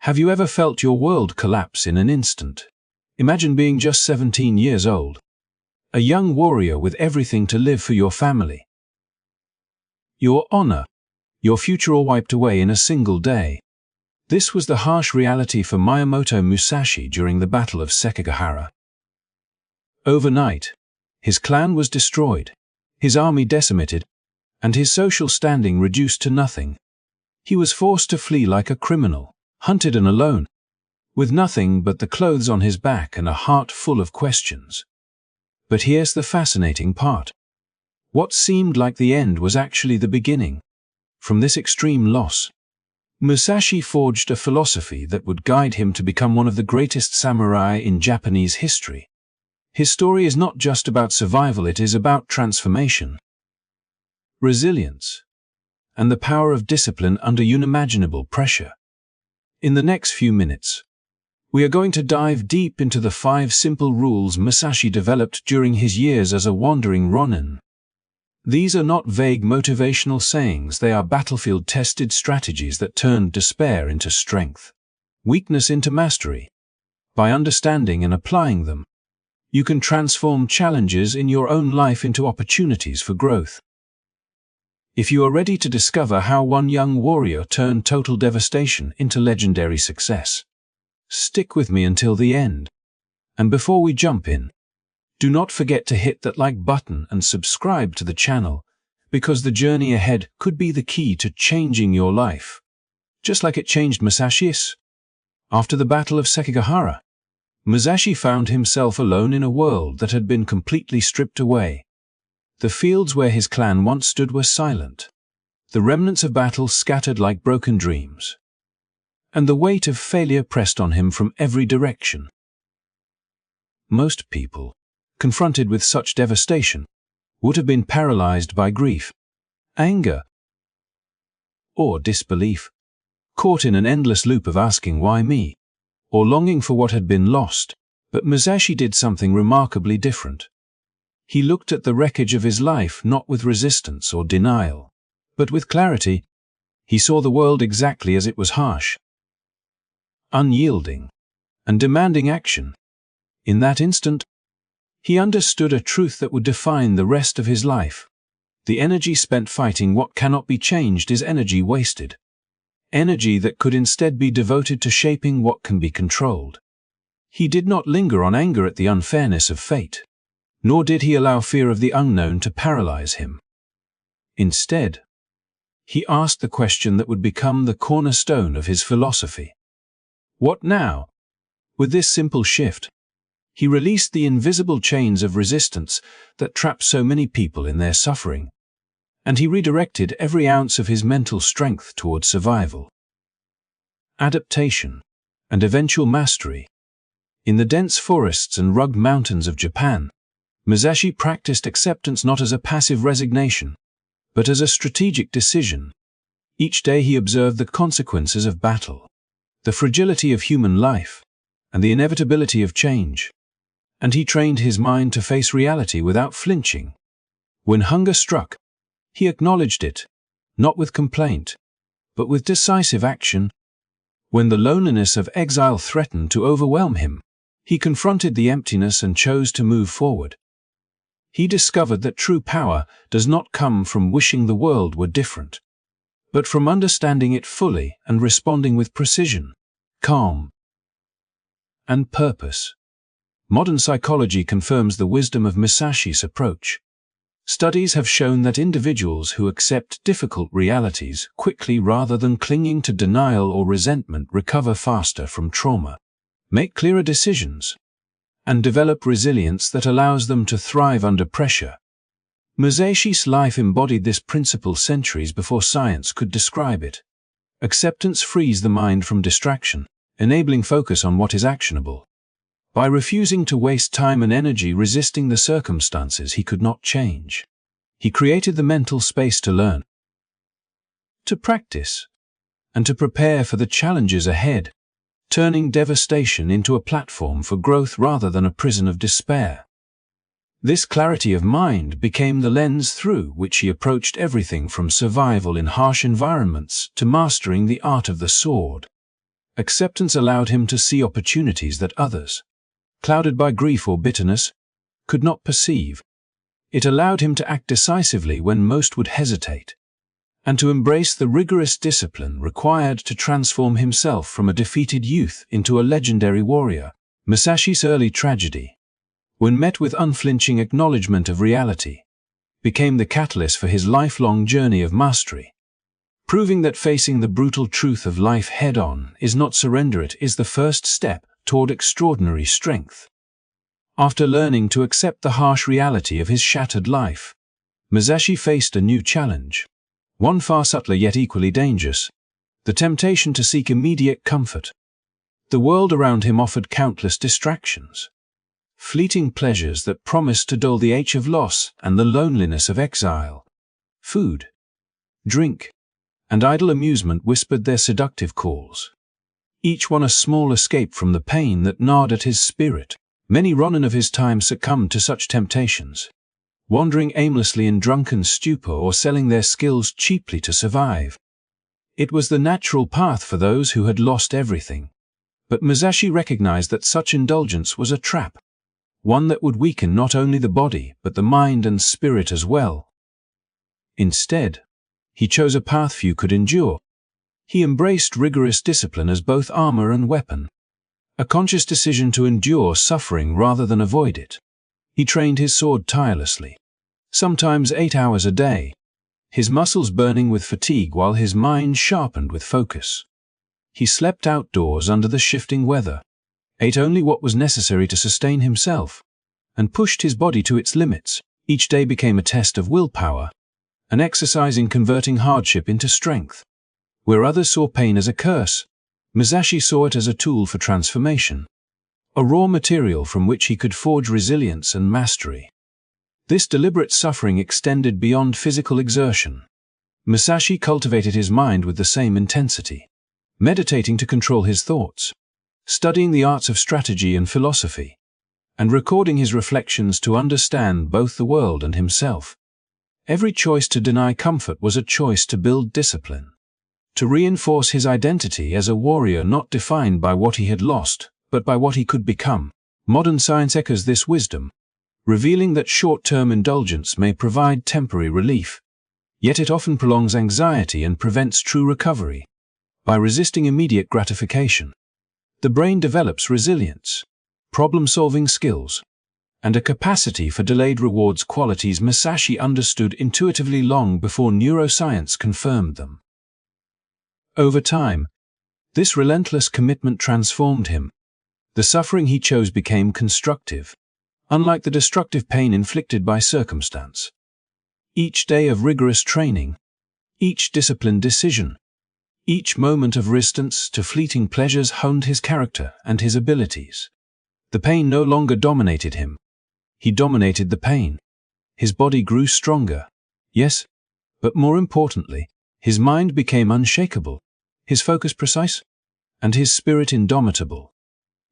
Have you ever felt your world collapse in an instant? Imagine being just 17 years old, a young warrior with everything to live for your family. Your honor, your future all wiped away in a single day. This was the harsh reality for Miyamoto Musashi during the Battle of Sekigahara. Overnight, his clan was destroyed, his army decimated, and his social standing reduced to nothing. He was forced to flee like a criminal, hunted and alone, with nothing but the clothes on his back and a heart full of questions. But here's the fascinating part. What seemed like the end was actually the beginning. From this extreme loss, Musashi forged a philosophy that would guide him to become one of the greatest samurai in Japanese history. His story is not just about survival, it is about transformation, resilience, and the power of discipline under unimaginable pressure. In the next few minutes, we are going to dive deep into the 5 simple rules Musashi developed during his years as a wandering ronin. These are not vague motivational sayings, they are battlefield-tested strategies that turned despair into strength, weakness into mastery. By understanding and applying them, you can transform challenges in your own life into opportunities for growth. If you are ready to discover how one young warrior turned total devastation into legendary success, stick with me until the end. And before we jump in, do not forget to hit that like button and subscribe to the channel, because the journey ahead could be the key to changing your life, just like it changed Musashi's. After the Battle of Sekigahara, Musashi found himself alone in a world that had been completely stripped away. The fields where his clan once stood were silent, the remnants of battle scattered like broken dreams, and the weight of failure pressed on him from every direction. Most people, confronted with such devastation, would have been paralyzed by grief, anger, or disbelief, caught in an endless loop of asking why me, or longing for what had been lost. But Musashi did something remarkably different. He looked at the wreckage of his life not with resistance or denial, but with clarity. He saw the world exactly as it was: harsh, unyielding, and demanding action. In that instant, he understood a truth that would define the rest of his life. The energy spent fighting what cannot be changed is energy wasted. Energy that could instead be devoted to shaping what can be controlled. He did not linger on anger at the unfairness of fate, nor did he allow fear of the unknown to paralyze him. Instead, he asked the question that would become the cornerstone of his philosophy. What now? With this simple shift, he released the invisible chains of resistance that trap so many people in their suffering, and he redirected every ounce of his mental strength toward survival, adaptation, and eventual mastery. In the dense forests and rugged mountains of Japan, Musashi practiced acceptance not as a passive resignation, but as a strategic decision. Each day he observed the consequences of battle, the fragility of human life, and the inevitability of change. And he trained his mind to face reality without flinching. When hunger struck, he acknowledged it, not with complaint, but with decisive action. When the loneliness of exile threatened to overwhelm him, he confronted the emptiness and chose to move forward. He discovered that true power does not come from wishing the world were different, but from understanding it fully and responding with precision, calm, and purpose. Modern psychology confirms the wisdom of Musashi's approach. Studies have shown that individuals who accept difficult realities quickly rather than clinging to denial or resentment recover faster from trauma, make clearer decisions, and develop resilience that allows them to thrive under pressure. Musashi's life embodied this principle centuries before science could describe it. Acceptance frees the mind from distraction, enabling focus on what is actionable. By refusing to waste time and energy resisting the circumstances he could not change, he created the mental space to learn, to practice, and to prepare for the challenges ahead, turning devastation into a platform for growth rather than a prison of despair. This clarity of mind became the lens through which he approached everything from survival in harsh environments to mastering the art of the sword. Acceptance allowed him to see opportunities that others, clouded by grief or bitterness, could not perceive. It allowed him to act decisively when most would hesitate, and to embrace the rigorous discipline required to transform himself from a defeated youth into a legendary warrior. Musashi's early tragedy, when met with unflinching acknowledgement of reality, became the catalyst for his lifelong journey of mastery, proving that facing the brutal truth of life head-on is not surrender, it is the first step toward extraordinary strength. After learning to accept the harsh reality of his shattered life, Musashi faced a new challenge, one far subtler yet equally dangerous: the temptation to seek immediate comfort. The world around him offered countless distractions, fleeting pleasures that promised to dull the ache of loss and the loneliness of exile. Food, drink, and idle amusement whispered their seductive calls, each one a small escape from the pain that gnawed at his spirit. Many ronin of his time succumbed to such temptations, wandering aimlessly in drunken stupor or selling their skills cheaply to survive. It was the natural path for those who had lost everything. But Musashi recognized that such indulgence was a trap, one that would weaken not only the body but the mind and spirit as well. Instead, he chose a path few could endure. He embraced rigorous discipline as both armor and weapon, a conscious decision to endure suffering rather than avoid it. He trained his sword tirelessly, sometimes 8 hours a day, his muscles burning with fatigue while his mind sharpened with focus. He slept outdoors under the shifting weather, ate only what was necessary to sustain himself, and pushed his body to its limits. Each day became a test of willpower, an exercise in converting hardship into strength. Where others saw pain as a curse, Musashi saw it as a tool for transformation, a raw material from which he could forge resilience and mastery. This deliberate suffering extended beyond physical exertion. Musashi cultivated his mind with the same intensity, meditating to control his thoughts, studying the arts of strategy and philosophy, and recording his reflections to understand both the world and himself. Every choice to deny comfort was a choice to build discipline, to reinforce his identity as a warrior not defined by what he had lost, but by what he could become. Modern science echoes this wisdom, revealing that short-term indulgence may provide temporary relief, yet it often prolongs anxiety and prevents true recovery. By resisting immediate gratification, the brain develops resilience, problem-solving skills, and a capacity for delayed rewards, qualities Musashi understood intuitively long before neuroscience confirmed them. Over time, this relentless commitment transformed him. The suffering he chose became constructive, unlike the destructive pain inflicted by circumstance. Each day of rigorous training, each disciplined decision, each moment of resistance to fleeting pleasures honed his character and his abilities. The pain no longer dominated him. He dominated the pain. His body grew stronger, yes, but more importantly, his mind became unshakable, his focus precise, and his spirit indomitable.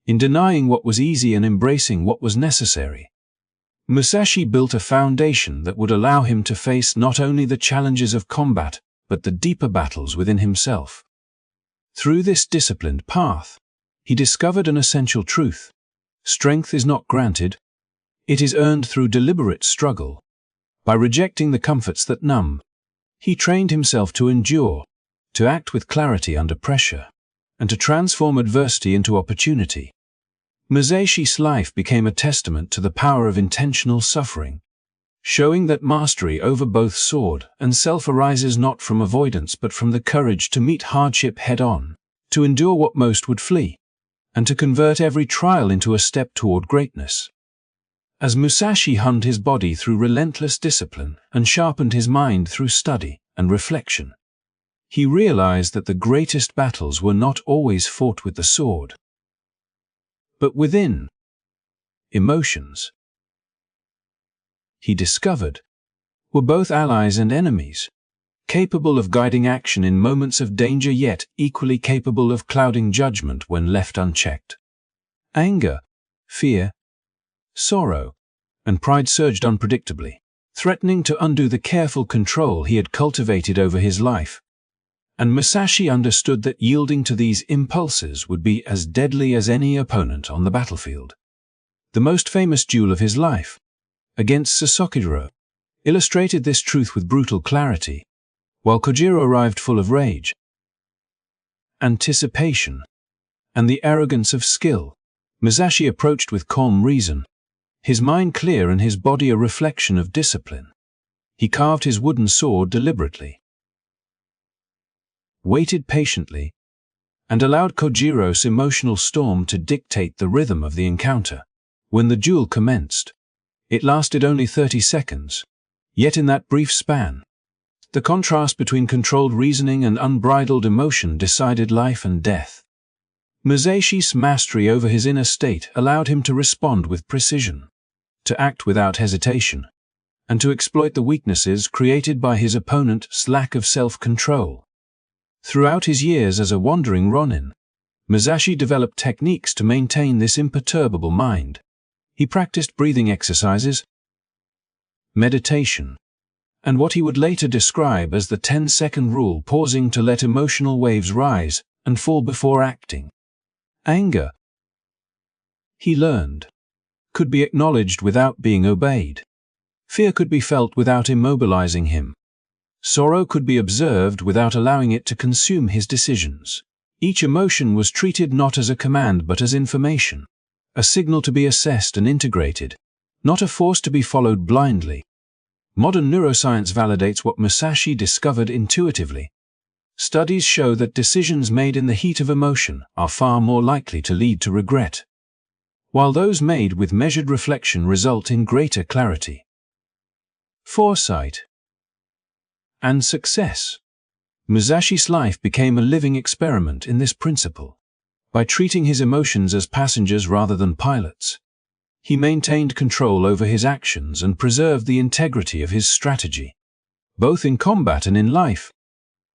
In denying what was easy and embracing what was necessary, Musashi built a foundation that would allow him to face not only the challenges of combat, but the deeper battles within himself. Through this disciplined path, he discovered an essential truth: strength is not granted, it is earned through deliberate struggle. By rejecting the comforts that numb, he trained himself to endure, to act with clarity under pressure, and to transform adversity into opportunity. Musashi's life became a testament to the power of intentional suffering, showing that mastery over both sword and self arises not from avoidance but from the courage to meet hardship head-on, to endure what most would flee, and to convert every trial into a step toward greatness. As Musashi honed his body through relentless discipline and sharpened his mind through study and reflection, he realized that the greatest battles were not always fought with the sword, but within. Emotions, he discovered, were both allies and enemies, capable of guiding action in moments of danger yet equally capable of clouding judgment when left unchecked. Anger, fear, sorrow, and pride surged unpredictably, threatening to undo the careful control he had cultivated over his life. And Musashi understood that yielding to these impulses would be as deadly as any opponent on the battlefield. The most famous duel of his life, against Sasokijiro, illustrated this truth with brutal clarity, while Kojiro arrived full of rage, anticipation, and the arrogance of skill. Musashi approached with calm reason, his mind clear and his body a reflection of discipline. He carved his wooden sword deliberately, waited patiently, and allowed Kojiro's emotional storm to dictate the rhythm of the encounter. When the duel commenced, it lasted only 30 seconds, yet in that brief span, the contrast between controlled reasoning and unbridled emotion decided life and death. Musashi's mastery over his inner state allowed him to respond with precision, to act without hesitation, and to exploit the weaknesses created by his opponent's lack of self-control. Throughout his years as a wandering ronin, Musashi developed techniques to maintain this imperturbable mind. He practiced breathing exercises, meditation, and what he would later describe as the 10-second rule, pausing to let emotional waves rise and fall before acting. Anger, he learned, could be acknowledged without being obeyed. Fear could be felt without immobilizing him. Sorrow could be observed without allowing it to consume his decisions. Each emotion was treated not as a command but as information, a signal to be assessed and integrated, not a force to be followed blindly. Modern neuroscience validates what Musashi discovered intuitively. Studies show that decisions made in the heat of emotion are far more likely to lead to regret, while those made with measured reflection result in greater clarity, foresight, and success. Musashi's life became a living experiment in this principle. By treating his emotions as passengers rather than pilots, he maintained control over his actions and preserved the integrity of his strategy, both in combat and in life.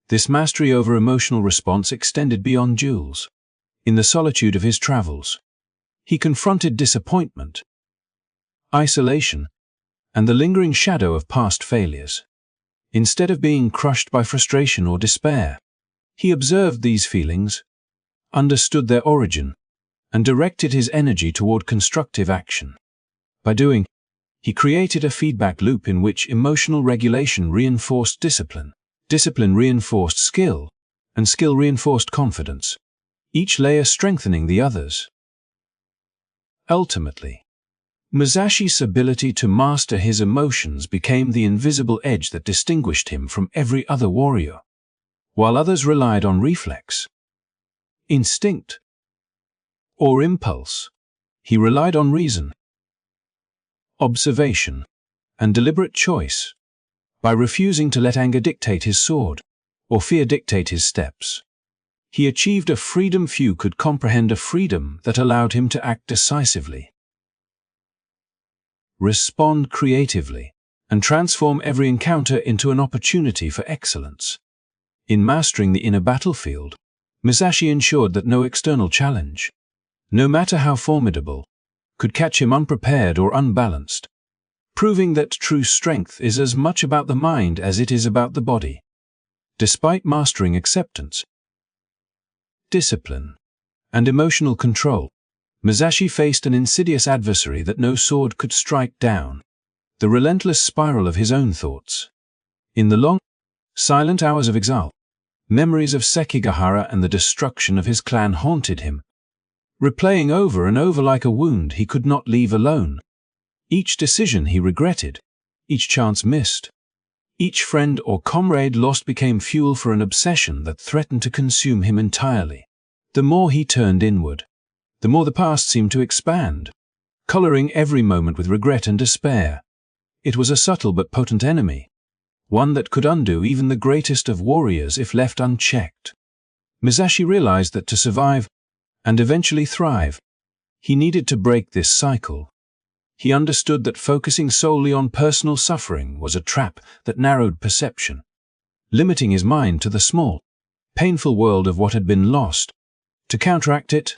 This mastery over emotional response extended beyond duels. In the solitude of his travels, he confronted disappointment, isolation, and the lingering shadow of past failures. Instead of being crushed by frustration or despair, he observed these feelings, understood their origin, and directed his energy toward constructive action. By doing, he created a feedback loop in which emotional regulation reinforced discipline, discipline reinforced skill, and skill reinforced confidence, each layer strengthening the others. Ultimately, Musashi's ability to master his emotions became the invisible edge that distinguished him from every other warrior. While others relied on reflex, instinct, or impulse, he relied on reason, observation, and deliberate choice. By refusing to let anger dictate his sword, or fear dictate his steps, he achieved a freedom few could comprehend, a freedom that allowed him to act decisively, respond creatively, and transform every encounter into an opportunity for excellence. In mastering the inner battlefield, Musashi ensured that no external challenge, no matter how formidable, could catch him unprepared or unbalanced, proving that true strength is as much about the mind as it is about the body. Despite mastering acceptance, discipline, and emotional control, Musashi faced an insidious adversary that no sword could strike down: the relentless spiral of his own thoughts. In the long, silent hours of exile, memories of Sekigahara and the destruction of his clan haunted him, replaying over and over like a wound he could not leave alone. Each decision he regretted, each chance missed, each friend or comrade lost became fuel for an obsession that threatened to consume him entirely. The more he turned inward, the more the past seemed to expand, coloring every moment with regret and despair. It was a subtle but potent enemy, one that could undo even the greatest of warriors if left unchecked. Musashi realized that to survive, and eventually thrive, he needed to break this cycle. He understood that focusing solely on personal suffering was a trap that narrowed perception, limiting his mind to the small, painful world of what had been lost. To counteract it,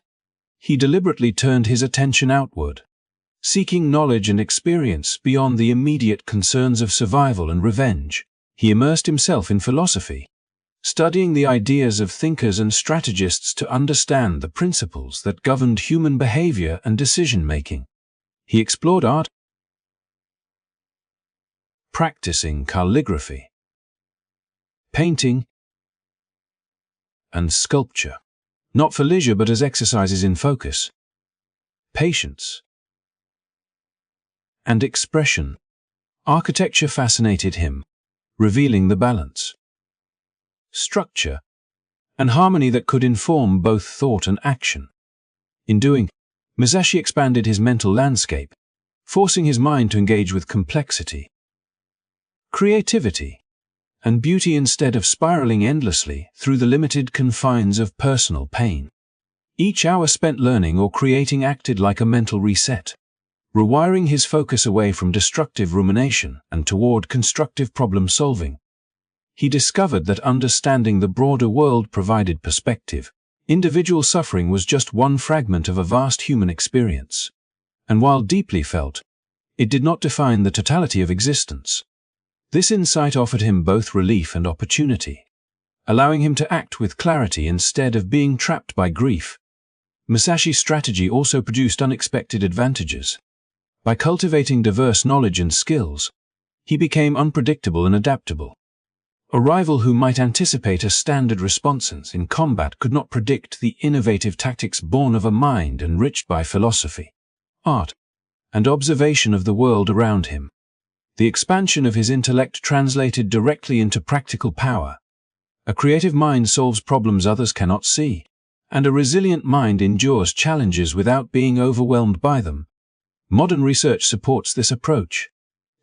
he deliberately turned his attention outward, seeking knowledge and experience beyond the immediate concerns of survival and revenge. He immersed himself in philosophy, studying the ideas of thinkers and strategists to understand the principles that governed human behavior and decision-making. He explored art, practicing calligraphy, painting, and sculpture, not for leisure but as exercises in focus, patience, and expression. Architecture fascinated him, revealing the balance, structure, and harmony that could inform both thought and action. In doing, Musashi expanded his mental landscape, forcing his mind to engage with complexity, creativity, and beauty instead of spiraling endlessly through the limited confines of personal pain. Each hour spent learning or creating acted like a mental reset, rewiring his focus away from destructive rumination and toward constructive problem-solving. He discovered that understanding the broader world provided perspective. Individual suffering was just one fragment of a vast human experience, and while deeply felt, it did not define the totality of existence. This insight offered him both relief and opportunity, allowing him to act with clarity instead of being trapped by grief. Musashi's strategy also produced unexpected advantages. By cultivating diverse knowledge and skills, he became unpredictable and adaptable. A rival who might anticipate a standard response in combat could not predict the innovative tactics born of a mind enriched by philosophy, art, and observation of the world around him. The expansion of his intellect translated directly into practical power. A creative mind solves problems others cannot see, and a resilient mind endures challenges without being overwhelmed by them. Modern research supports this approach,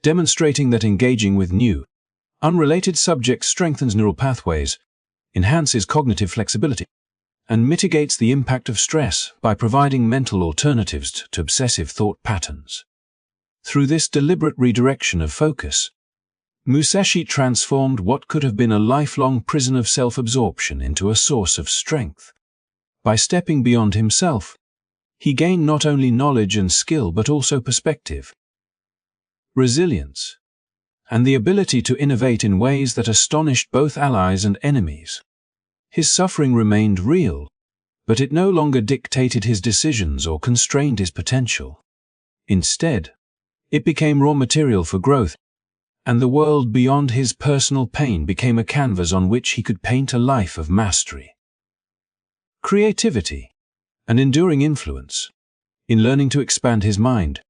demonstrating that engaging with new, unrelated subjects strengthens neural pathways, enhances cognitive flexibility, and mitigates the impact of stress by providing mental alternatives to obsessive thought patterns. Through this deliberate redirection of focus, Musashi transformed what could have been a lifelong prison of self-absorption into a source of strength. By stepping beyond himself, he gained not only knowledge and skill but also perspective, resilience, and the ability to innovate in ways that astonished both allies and enemies. His suffering remained real, but it no longer dictated his decisions or constrained his potential. Instead, it became raw material for growth, and the world beyond his personal pain became a canvas on which he could paint a life of mastery, creativity, and enduring influence. In learning to expand his mind,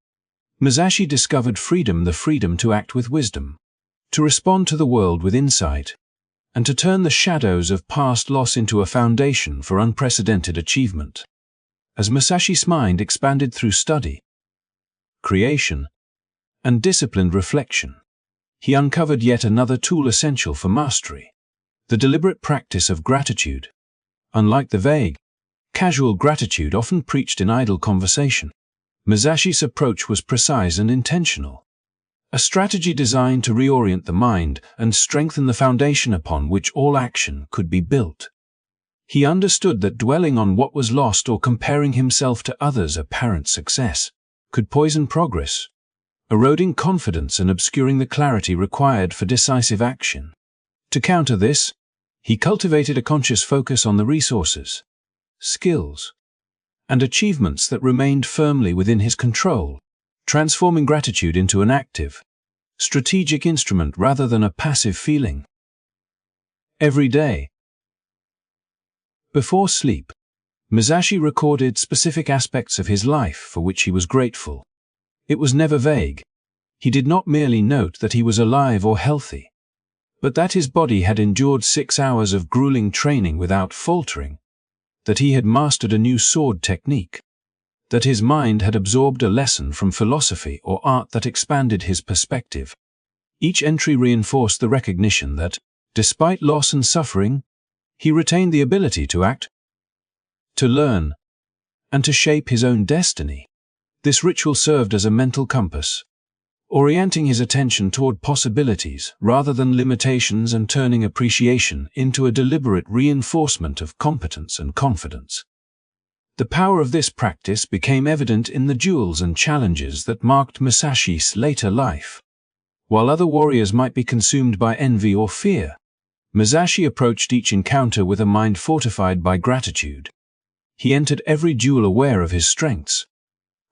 Musashi discovered freedom, the freedom to act with wisdom, to respond to the world with insight, and to turn the shadows of past loss into a foundation for unprecedented achievement. As Musashi's mind expanded through study, creation, and disciplined reflection, he uncovered yet another tool essential for mastery: the deliberate practice of gratitude. Unlike the vague, casual gratitude often preached in idle conversation, Musashi's approach was precise and intentional, a strategy designed to reorient the mind and strengthen the foundation upon which all action could be built. He understood that dwelling on what was lost or comparing himself to others' apparent success could poison progress, eroding confidence and obscuring the clarity required for decisive action. To counter this, he cultivated a conscious focus on the resources, skills, and achievements that remained firmly within his control, transforming gratitude into an active, strategic instrument rather than a passive feeling. Every day, before sleep, Musashi recorded specific aspects of his life for which he was grateful. It was never vague. He did not merely note that he was alive or healthy, but that his body had endured 6 hours of grueling training without faltering, that he had mastered a new sword technique, that his mind had absorbed a lesson from philosophy or art that expanded his perspective. Each entry reinforced the recognition that, despite loss and suffering, he retained the ability to act, to learn, and to shape his own destiny. This ritual served as a mental compass, orienting his attention toward possibilities rather than limitations and turning appreciation into a deliberate reinforcement of competence and confidence. The power of this practice became evident in the duels and challenges that marked Musashi's later life. While other warriors might be consumed by envy or fear, Musashi approached each encounter with a mind fortified by gratitude. He entered every duel aware of his strengths,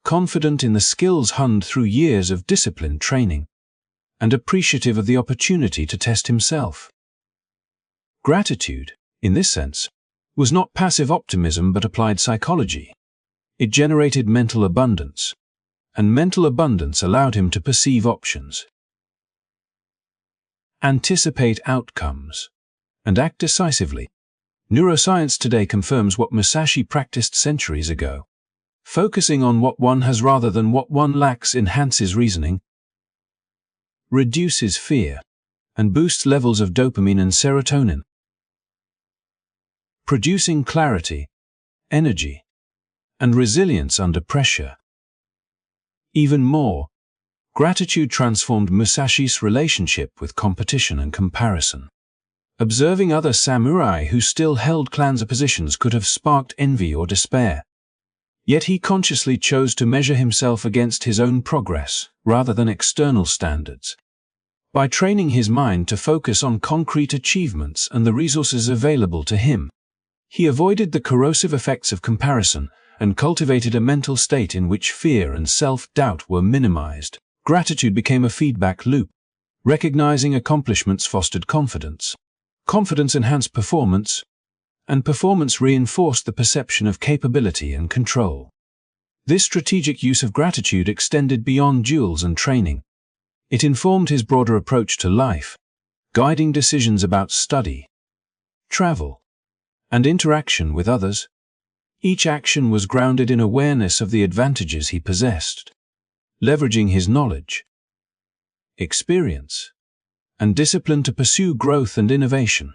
confident in the skills honed through years of disciplined training, and appreciative of the opportunity to test himself. Gratitude, in this sense, was not passive optimism but applied psychology. It generated mental abundance, and mental abundance allowed him to perceive options, anticipate outcomes, and act decisively. Neuroscience today confirms what Musashi practiced centuries ago. Focusing on what one has rather than what one lacks enhances reasoning, reduces fear, and boosts levels of dopamine and serotonin, producing clarity, energy, and resilience under pressure. Even more, gratitude transformed Musashi's relationship with competition and comparison. Observing other samurai who still held clan's positions could have sparked envy or despair. Yet he consciously chose to measure himself against his own progress, rather than external standards. By training his mind to focus on concrete achievements and the resources available to him, he avoided the corrosive effects of comparison and cultivated a mental state in which fear and self-doubt were minimized. Gratitude became a feedback loop. Recognizing accomplishments fostered confidence. Confidence enhanced performance, and performance reinforced the perception of capability and control. This strategic use of gratitude extended beyond duels and training. It informed his broader approach to life, guiding decisions about study, travel, and interaction with others. Each action was grounded in awareness of the advantages he possessed, leveraging his knowledge, experience, and discipline to pursue growth and innovation.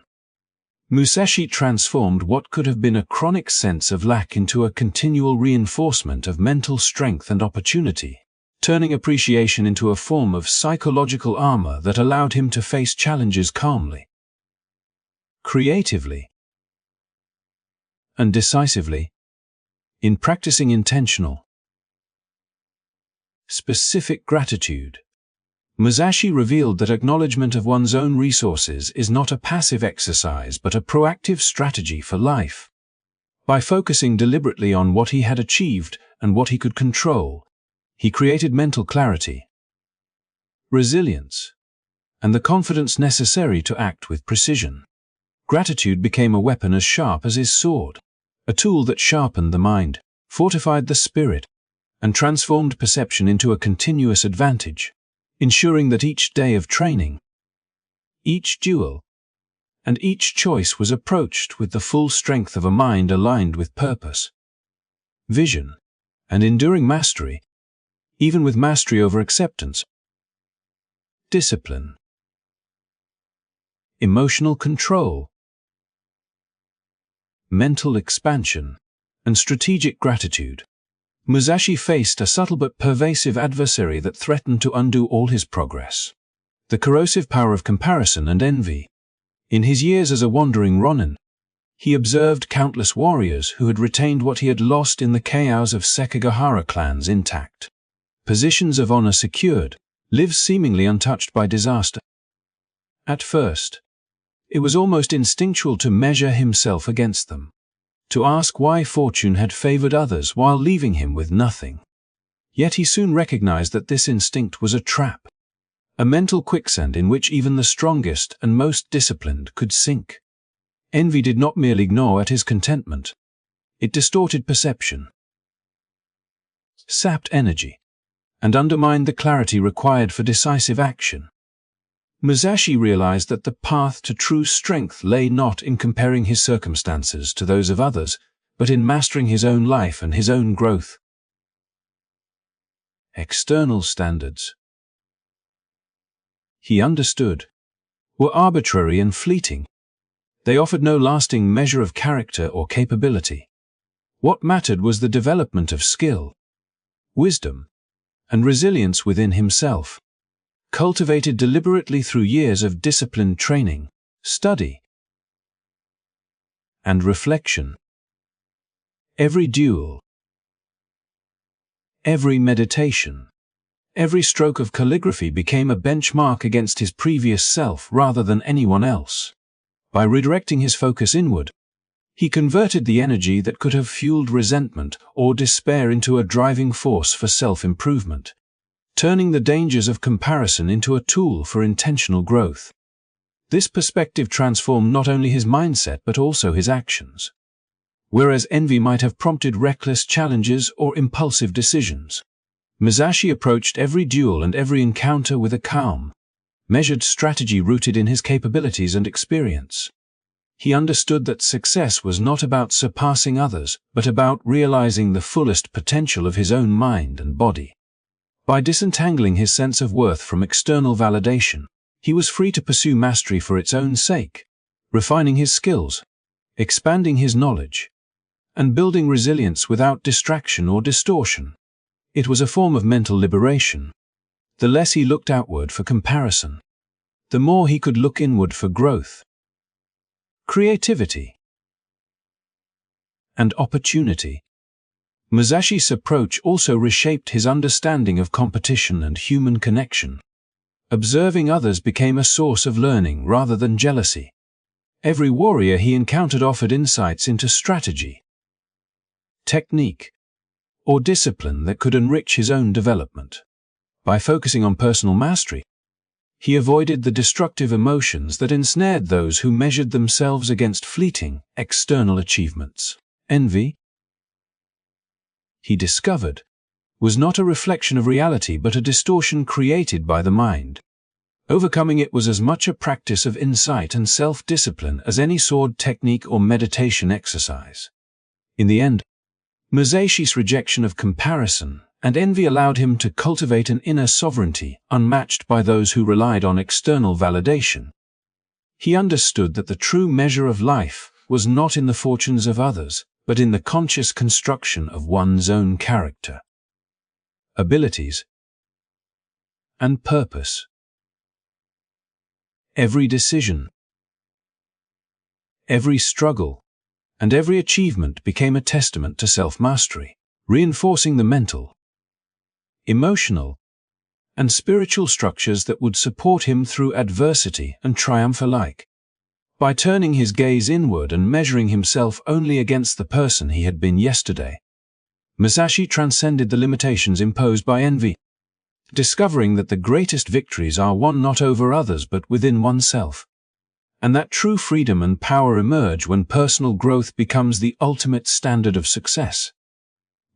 Musashi transformed what could have been a chronic sense of lack into a continual reinforcement of mental strength and opportunity, turning appreciation into a form of psychological armor that allowed him to face challenges calmly, creatively, and decisively. In practicing intentional, specific gratitude, Musashi revealed that acknowledgement of one's own resources is not a passive exercise but a proactive strategy for life. By focusing deliberately on what he had achieved and what he could control, he created mental clarity, resilience, and the confidence necessary to act with precision. Gratitude became a weapon as sharp as his sword, a tool that sharpened the mind, fortified the spirit, and transformed perception into a continuous advantage, ensuring that each day of training, each duel, and each choice was approached with the full strength of a mind aligned with purpose, vision, and enduring mastery, even with mastery over acceptance, discipline, emotional control, mental expansion, and strategic gratitude. Musashi faced a subtle but pervasive adversary that threatened to undo all his progress: the corrosive power of comparison and envy. In his years as a wandering ronin, he observed countless warriors who had retained what he had lost in the chaos of Sekigahara clans intact. Positions of honor secured, lives seemingly untouched by disaster. At first, it was almost instinctual to measure himself against them, to ask why fortune had favored others while leaving him with nothing. Yet he soon recognized that this instinct was a trap, a mental quicksand in which even the strongest and most disciplined could sink. Envy did not merely gnaw at his contentment. It distorted perception, sapped energy, and undermined the clarity required for decisive action. Musashi realized that the path to true strength lay not in comparing his circumstances to those of others, but in mastering his own life and his own growth. External standards, he understood, were arbitrary and fleeting. They offered no lasting measure of character or capability. What mattered was the development of skill, wisdom, and resilience within himself, cultivated deliberately through years of disciplined training, study, and reflection. Every duel, every meditation, every stroke of calligraphy became a benchmark against his previous self rather than anyone else. By redirecting his focus inward, he converted the energy that could have fueled resentment or despair into a driving force for self-improvement, turning the dangers of comparison into a tool for intentional growth. This perspective transformed not only his mindset but also his actions. Whereas envy might have prompted reckless challenges or impulsive decisions, Musashi approached every duel and every encounter with a calm, measured strategy rooted in his capabilities and experience. He understood that success was not about surpassing others, but about realizing the fullest potential of his own mind and body. By disentangling his sense of worth from external validation, he was free to pursue mastery for its own sake, refining his skills, expanding his knowledge, and building resilience without distraction or distortion. It was a form of mental liberation. The less he looked outward for comparison, the more he could look inward for growth, creativity, and opportunity. Musashi's approach also reshaped his understanding of competition and human connection. Observing others became a source of learning rather than jealousy. Every warrior he encountered offered insights into strategy, technique, or discipline that could enrich his own development. By focusing on personal mastery, he avoided the destructive emotions that ensnared those who measured themselves against fleeting, external achievements. Envy, he discovered, was not a reflection of reality but a distortion created by the mind. Overcoming it was as much a practice of insight and self-discipline as any sword technique or meditation exercise. In the end, Musashi's rejection of comparison and envy allowed him to cultivate an inner sovereignty unmatched by those who relied on external validation. He understood that the true measure of life was not in the fortunes of others, but in the conscious construction of one's own character, abilities, and purpose. Every decision, every struggle, and every achievement became a testament to self-mastery, reinforcing the mental, emotional, and spiritual structures that would support him through adversity and triumph alike. By turning his gaze inward and measuring himself only against the person he had been yesterday, Musashi transcended the limitations imposed by envy, discovering that the greatest victories are won not over others but within oneself, and that true freedom and power emerge when personal growth becomes the ultimate standard of success.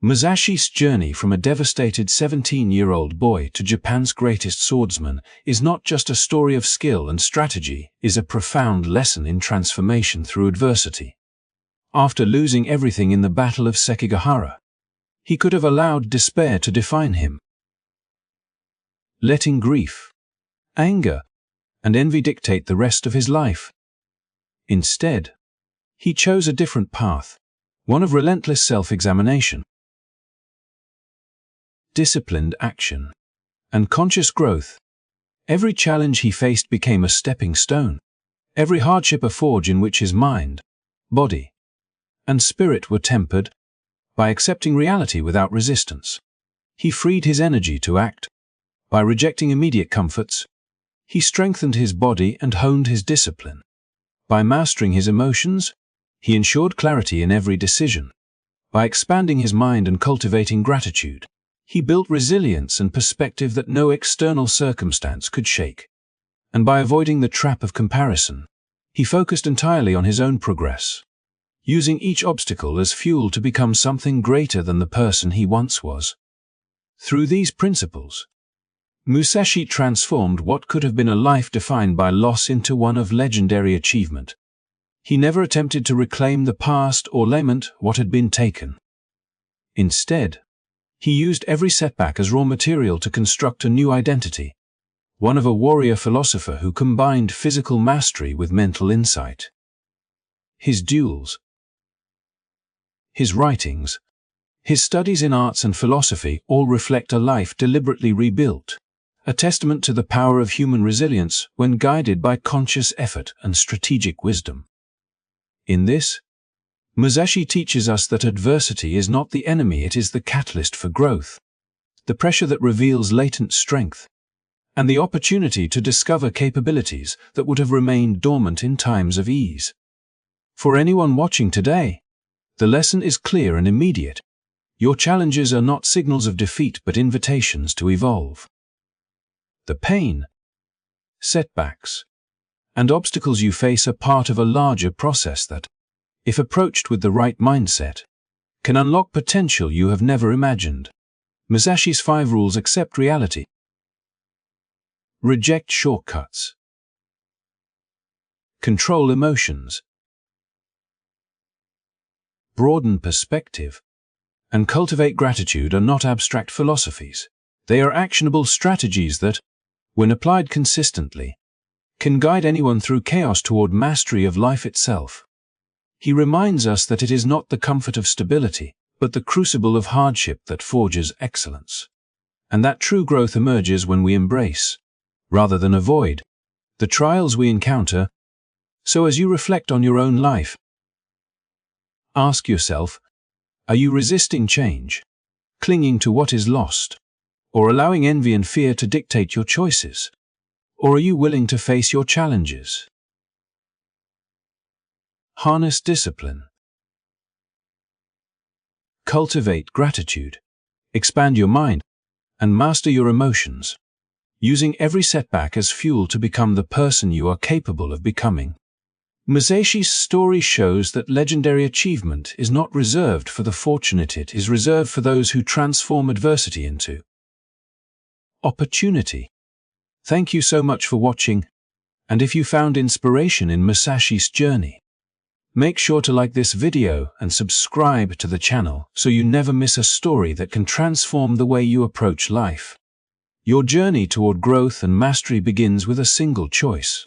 Musashi's journey from a devastated 17-year-old boy to Japan's greatest swordsman is not just a story of skill and strategy, it is a profound lesson in transformation through adversity. After losing everything in the Battle of Sekigahara, he could have allowed despair to define him, letting grief, anger, and envy dictate the rest of his life. Instead, he chose a different path, one of relentless self-examination, disciplined action, and conscious growth. Every challenge he faced became a stepping stone, every hardship a forge in which his mind, body, and spirit were tempered. By accepting reality without resistance, he freed his energy to act. By rejecting immediate comforts, he strengthened his body and honed his discipline. By mastering his emotions, he ensured clarity in every decision. By expanding his mind and cultivating gratitude, he built resilience and perspective that no external circumstance could shake. And by avoiding the trap of comparison, he focused entirely on his own progress, using each obstacle as fuel to become something greater than the person he once was. Through these principles, Musashi transformed what could have been a life defined by loss into one of legendary achievement. He never attempted to reclaim the past or lament what had been taken. Instead, he used every setback as raw material to construct a new identity, one of a warrior philosopher who combined physical mastery with mental insight. His duels, his writings, his studies in arts and philosophy all reflect a life deliberately rebuilt, a testament to the power of human resilience when guided by conscious effort and strategic wisdom. In this, Musashi teaches us that adversity is not the enemy, it is the catalyst for growth, the pressure that reveals latent strength, and the opportunity to discover capabilities that would have remained dormant in times of ease. For anyone watching today, the lesson is clear and immediate. Your challenges are not signals of defeat but invitations to evolve. The pain, setbacks, and obstacles you face are part of a larger process that, if approached with the right mindset, can unlock potential you have never imagined. Musashi's 5 rules: accept reality. Reject shortcuts. Control emotions. Broaden perspective. And cultivate gratitude are not abstract philosophies. They are actionable strategies that, when applied consistently, can guide anyone through chaos toward mastery of life itself. He reminds us that it is not the comfort of stability, but the crucible of hardship that forges excellence. And that true growth emerges when we embrace, rather than avoid, the trials we encounter. So as you reflect on your own life, ask yourself, are you resisting change, clinging to what is lost, or allowing envy and fear to dictate your choices? Or are you willing to face your challenges? Harness discipline. Cultivate gratitude. Expand your mind and master your emotions, using every setback as fuel to become the person you are capable of becoming. Musashi's story shows that legendary achievement is not reserved for the fortunate, it is reserved for those who transform adversity into opportunity. Thank you so much for watching, and if you found inspiration in Musashi's journey, make sure to like this video and subscribe to the channel so you never miss a story that can transform the way you approach life. Your journey toward growth and mastery begins with a single choice.